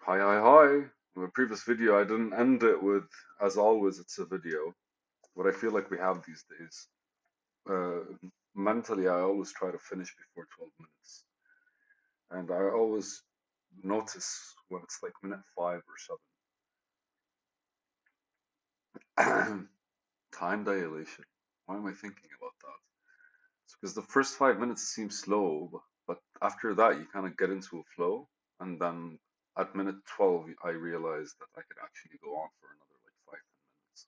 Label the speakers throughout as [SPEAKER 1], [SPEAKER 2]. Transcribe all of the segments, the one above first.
[SPEAKER 1] Hi, hi, hi. In the previous video, I didn't end it with, as always, it's a video. What I feel like we have these days. Uh, Mentally, I always try to finish before 12 minutes. And I always notice when it's like minute 5 or 7. Time dilation. Why am I thinking about that? It's because the first 5 minutes seem slow, but after that, you kind of get into a flow. And then at minute 12, I realized that I could actually go on for another like 5, 10 minutes.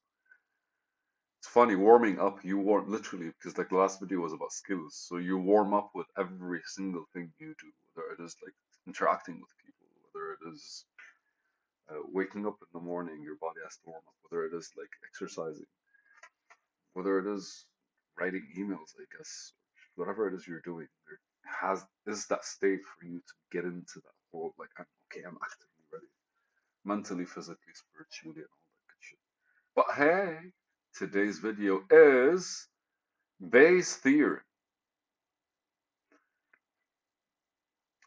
[SPEAKER 1] It's funny, warming up, you warm literally because like the last video was about skills. So you warm up with every single thing you do, whether it is like interacting with people, whether it is waking up in the morning, your body has to warm up, whether it is like exercising, whether it is writing emails, I guess, whatever it is you're doing, there has is that state for you to get into that whole like I'm okay, I'm actively ready, mentally, physically, spiritually, and all that good shit. But hey, today's video is Bayes' theorem.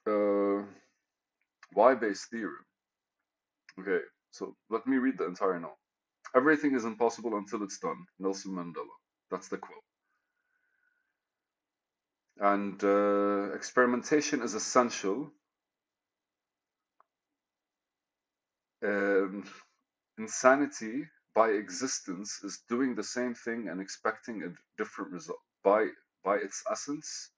[SPEAKER 1] Uh, why Bayes' theorem? Okay, so let me read the entire note. Everything is impossible until it's done. Nelson Mandela. That's the quote. And experimentation is essential. Um, Insanity by existence is doing the same thing and expecting a different result. By its essence,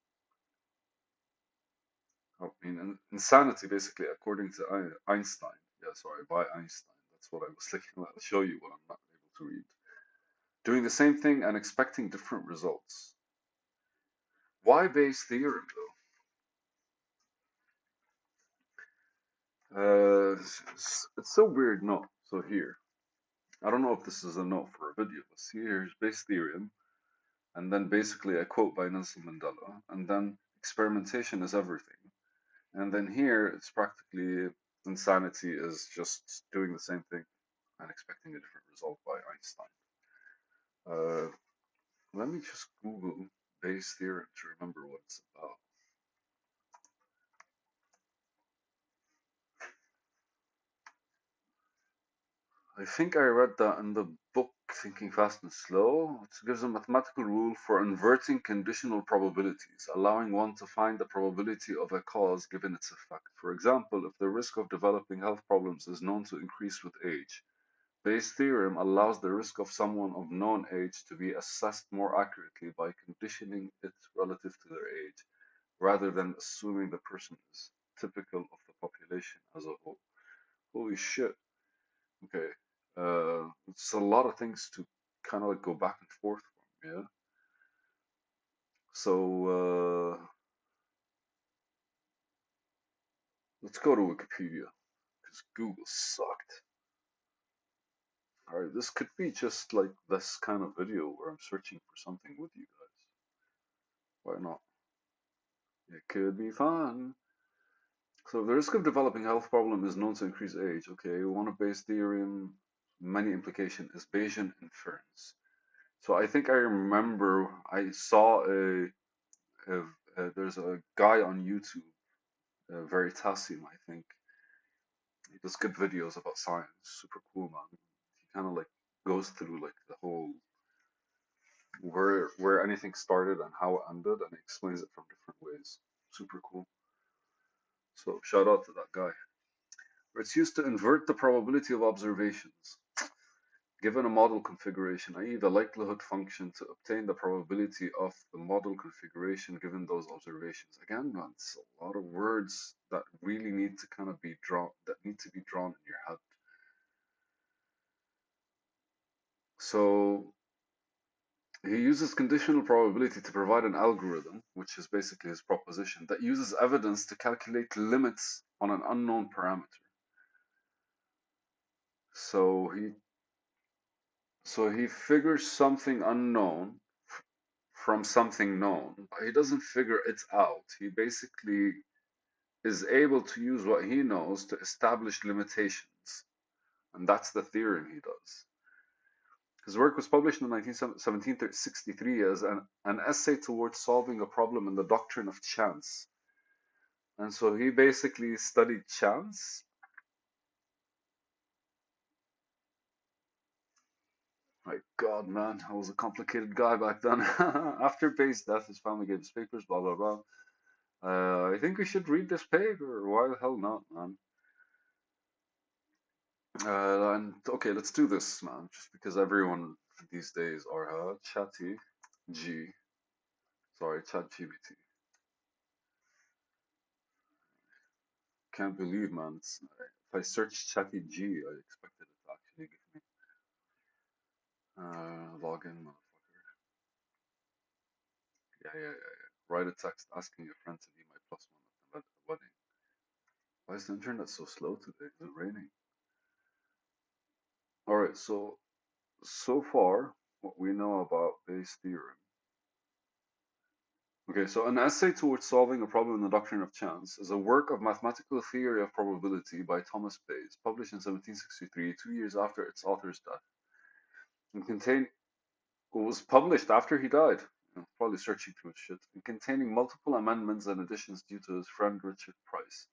[SPEAKER 1] I mean insanity basically, according to Einstein. Yeah, sorry, by Einstein. That's what I was looking at. I'll show you what I'm not able to read. Doing the same thing and expecting different results. Why Bayes' theorem though? It's so weird. No, so here. I don't know if this is a note for a video, but see here's Bayes' theorem, and then basically a quote by Nelson Mandela, and then experimentation is everything, and then here it's practically insanity is just doing the same thing and expecting a different result by Einstein. Uh, Let me just Google Bayes' theorem to remember what it's about. I think I read that in the book Thinking Fast and Slow. It gives a mathematical rule for inverting conditional probabilities, allowing one to find the probability of a cause given its effect. For example, if the risk of developing health problems is known to increase with age, Bayes' theorem allows the risk of someone of known age to be assessed more accurately by conditioning it relative to their age, rather than assuming the person is typical of the population as a whole. Holy shit. Okay. It's a lot of things to kind of like go back and forth from, yeah. So let's go to Wikipedia because Google sucked. All right, this could be just like this kind of video where I'm searching for something with you guys. Why not? It could be fun. So the risk of developing health problem is known to increase age. Okay, one of Bayes' theorem, many implication is Bayesian inference. So I think I remember I saw a, there's a guy on YouTube, Veritasium, I think. He does good videos about science. Super cool, man. He kind of like goes through like the whole where anything started and how it ended, and he explains it from different ways. Super cool. So shout out to that guy. It's used to invert the probability of observations given a model configuration, i.e. the likelihood function, to obtain the probability of the model configuration given those observations. Again, man, it's a lot of words that really need to kind of be drawn, that need to be drawn in your head. So he uses conditional probability to provide an algorithm, which is basically his proposition, that uses evidence to calculate limits on an unknown parameter. So he figures something unknown from something known, but he doesn't figure it out. He basically is able to use what he knows to establish limitations. And that's the theorem he does. His work was published in 1763 as an essay towards solving a problem in the doctrine of chance. And so he basically studied chance My God, man, I was a complicated guy back then. After Bay's death, his family gave his papers, blah blah blah. I think we should read this paper. Why the hell not, man? And okay, let's do this, man. Just because everyone these days are chatty G. Sorry, chat GBT. Can't believe, man. If I search chatty G, I expected it to actually give me login, motherfucker. Yeah. Write a text asking your friend to be my plus one at the wedding. Why is the internet so slow today? Is it raining? Alright, so far, what we know about Bayes' theorem. Okay, so an essay towards solving a problem in the doctrine of chance is a work of mathematical theory of probability by Thomas Bayes, published in 1763, 2 years after its author's death. And was published after he died. Probably searching through his shit. And containing multiple amendments and additions due to his friend Richard Price.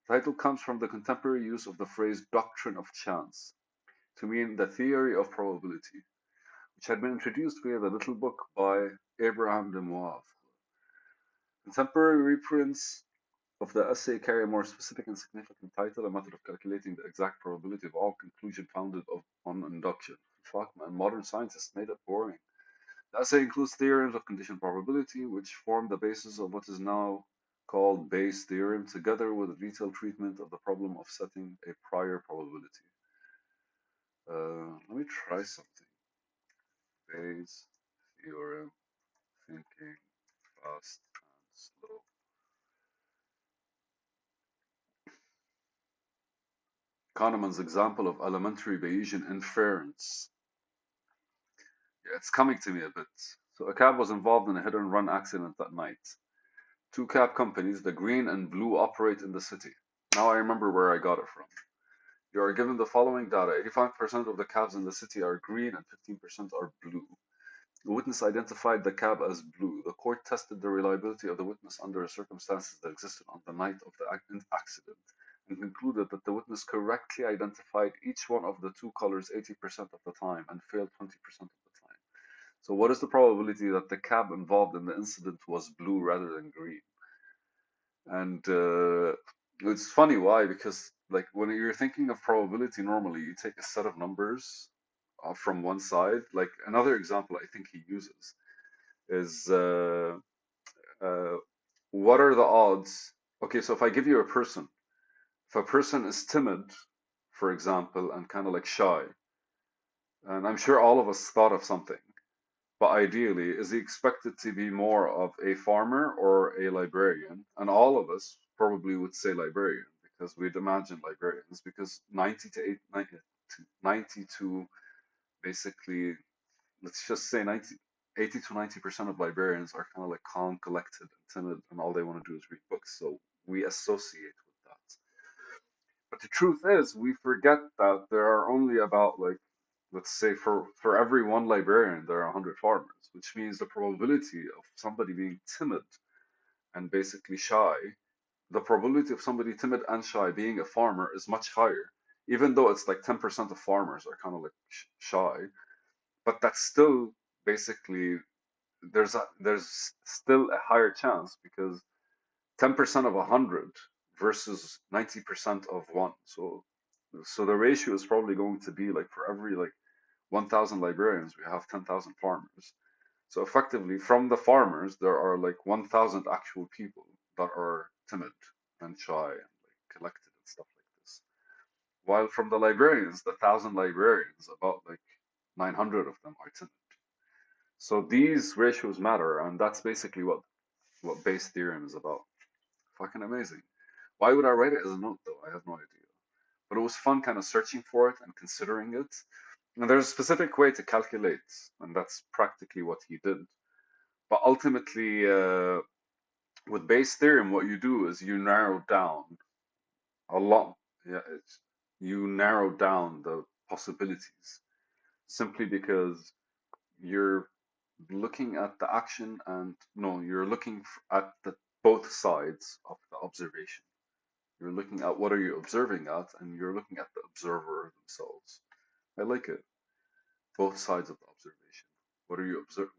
[SPEAKER 1] The title comes from the contemporary use of the phrase doctrine of chance to mean the theory of probability, which had been introduced via the little book by Abraham de Moivre. Contemporary reprints of the essay carry a more specific and significant title, a method of calculating the exact probability of all conclusion founded on induction. Fuck, man, modern scientists made it boring. The essay includes theorems of condition probability, which form the basis of what is now called Bayes' theorem, together with a detailed treatment of the problem of setting a prior probability. Let me try something. Bayes' theorem, thinking fast and slow. Kahneman's example of elementary Bayesian inference. Yeah, it's coming to me a bit. So a cab was involved in a hit-and-run accident that night. Two cab companies, the green and blue, operate in the city. Now I remember where I got it from. You are given the following data. 85% of the cabs in the city are green and 15% are blue. The witness identified the cab as blue. The court tested the reliability of the witness under the circumstances that existed on the night of the accident and concluded that the witness correctly identified each one of the two colors 80% of the time and failed 20% of the time. So, what is the probability that the cab involved in the incident was blue rather than green? And it's funny why, because like when you're thinking of probability, normally you take a set of numbers from one side. Like another example I think he uses is uh, what are the odds? Okay, so if I give you a person, if a person is timid, for example, and kind of like shy, and I'm sure all of us thought of something, but ideally, is he expected to be more of a farmer or a librarian? And all of us probably would say librarian because we'd imagine librarians because 90 to basically, let's just say 80 to 90% of librarians are kind of like calm, collected, and timid, and all they want to do is read books. So we associate with that. But the truth is, we forget that there are only about like, let's say for every one librarian, there are 100 farmers, which means the probability of somebody being timid and basically shy, the probability of somebody timid and shy being a farmer is much higher, even though it's like 10% of farmers are kind of like shy, but that's still basically there's still a higher chance because 10% of 100 versus 90% of one. So the ratio is probably going to be like for every like 1,000 librarians, we have 10,000 farmers. So effectively, from the farmers, there are like 1,000 actual people that are timid and shy and like collected and stuff like this. While from the librarians, the 1,000 librarians, about like 900 of them are timid. So these ratios matter, and that's basically what Bayes' theorem is about. Fucking amazing. Why would I write it as a note though? I have no idea. But it was fun kind of searching for it and considering it. And there's a specific way to calculate, and that's practically what he did. But ultimately, with Bayes' theorem, what you do is you narrow down a lot. Yeah, you narrow down the possibilities simply because you're looking at the action and no, you're looking at the both sides of the observation. You're looking at what are you observing at, and you're looking at the observer themselves. I like it. both sides of the observation. What are you observe?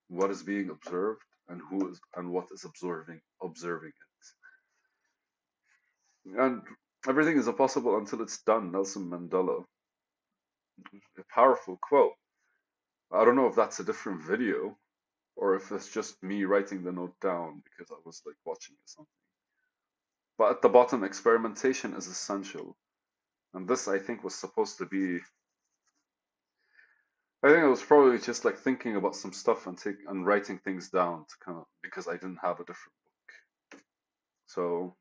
[SPEAKER 1] What is being observed, and who is and what is observing it. And everything is impossible until it's done. Nelson Mandela, a powerful quote. I don't know if that's a different video or if it's just me writing the note down because I was like watching something. But at the bottom, experimentation is essential. And this, I think, was supposed to be. I think I was probably just like thinking about some stuff and writing things down to kind of because I didn't have a different book. So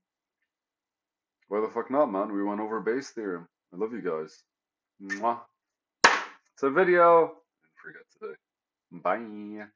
[SPEAKER 1] why the fuck not, man? We went over Bayes' theorem. I love you guys. Mwah. It's a video. Didn't forget today. Bye.